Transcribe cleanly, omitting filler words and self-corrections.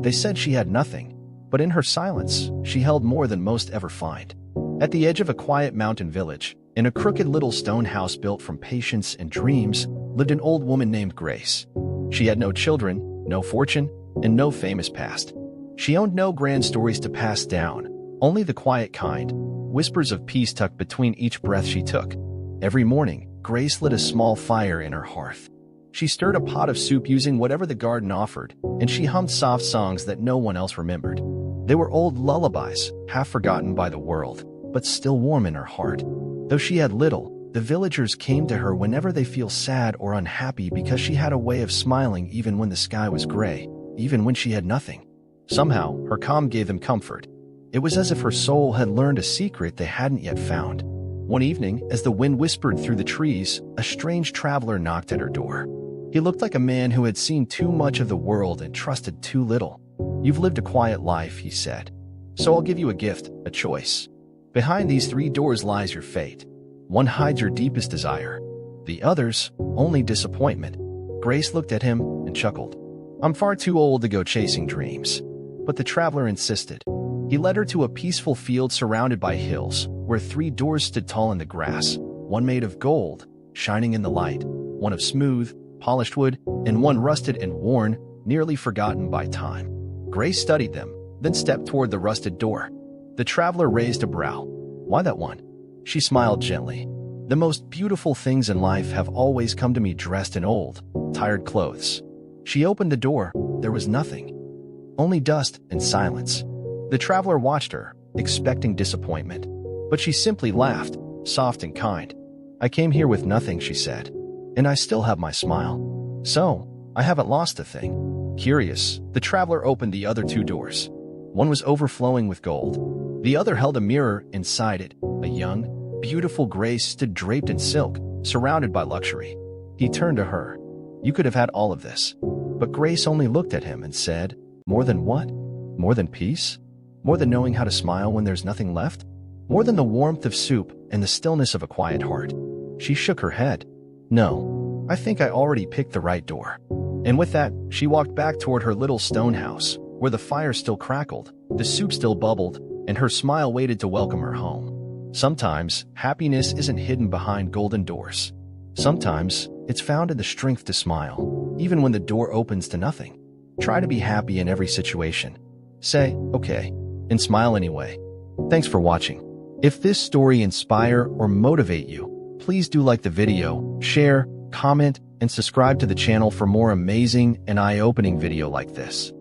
They said she had nothing, but in her silence, she held more than most ever find. At the edge of a quiet mountain village, in a crooked little stone house built from patience and dreams, lived an old woman named Grace. She had no children, no fortune, and no famous past. She owned no grand stories to pass down, only the quiet kind, whispers of peace tucked between each breath she took. Every morning, Grace lit a small fire in her hearth. She stirred a pot of soup using whatever the garden offered, and she hummed soft songs that no one else remembered. They were old lullabies, half forgotten by the world, but still warm in her heart. Though she had little, the villagers came to her whenever they feel sad or unhappy because she had a way of smiling even when the sky was gray, even when she had nothing. Somehow, her calm gave them comfort. It was as if her soul had learned a secret they hadn't yet found. One evening, as the wind whispered through the trees, a strange traveler knocked at her door. He looked like a man who had seen too much of the world and trusted too little. "You've lived a quiet life," he said. "So I'll give you a gift, a choice. Behind these 3 doors lies your fate. One hides your deepest desire. The others, only disappointment." Grace looked at him and chuckled. "I'm far too old to go chasing dreams." But the traveler insisted. He led her to a peaceful field surrounded by hills, where 3 doors stood tall in the grass, one made of gold, shining in the light, one of smooth, polished wood, and one rusted and worn, nearly forgotten by time. Grace studied them, then stepped toward the rusted door. The traveler raised a brow. "Why that one?" She smiled gently. "The most beautiful things in life have always come to me dressed in old, tired clothes." She opened the door. There was nothing. Only dust and silence. The traveler watched her, expecting disappointment. But she simply laughed, soft and kind. "I came here with nothing," she said. "And I still have my smile. So, I haven't lost a thing." Curious, the traveler opened the other 2 doors. One was overflowing with gold. The other held a mirror inside it. A young, beautiful Grace stood draped in silk, surrounded by luxury. He turned to her. "You could have had all of this." But Grace only looked at him and said, "More than what? More than peace? More than knowing how to smile when there's nothing left? More than the warmth of soup and the stillness of a quiet heart?" She shook her head. "No, I think I already picked the right door." And with that, she walked back toward her little stone house, where the fire still crackled, the soup still bubbled, and her smile waited to welcome her home. Sometimes, happiness isn't hidden behind golden doors. Sometimes, it's found in the strength to smile, even when the door opens to nothing. Try to be happy in every situation. Say, "Okay," and smile anyway. Thanks for watching. If this story inspire or motivate you, please do like the video, share, comment, and subscribe to the channel for more amazing and eye-opening video like this.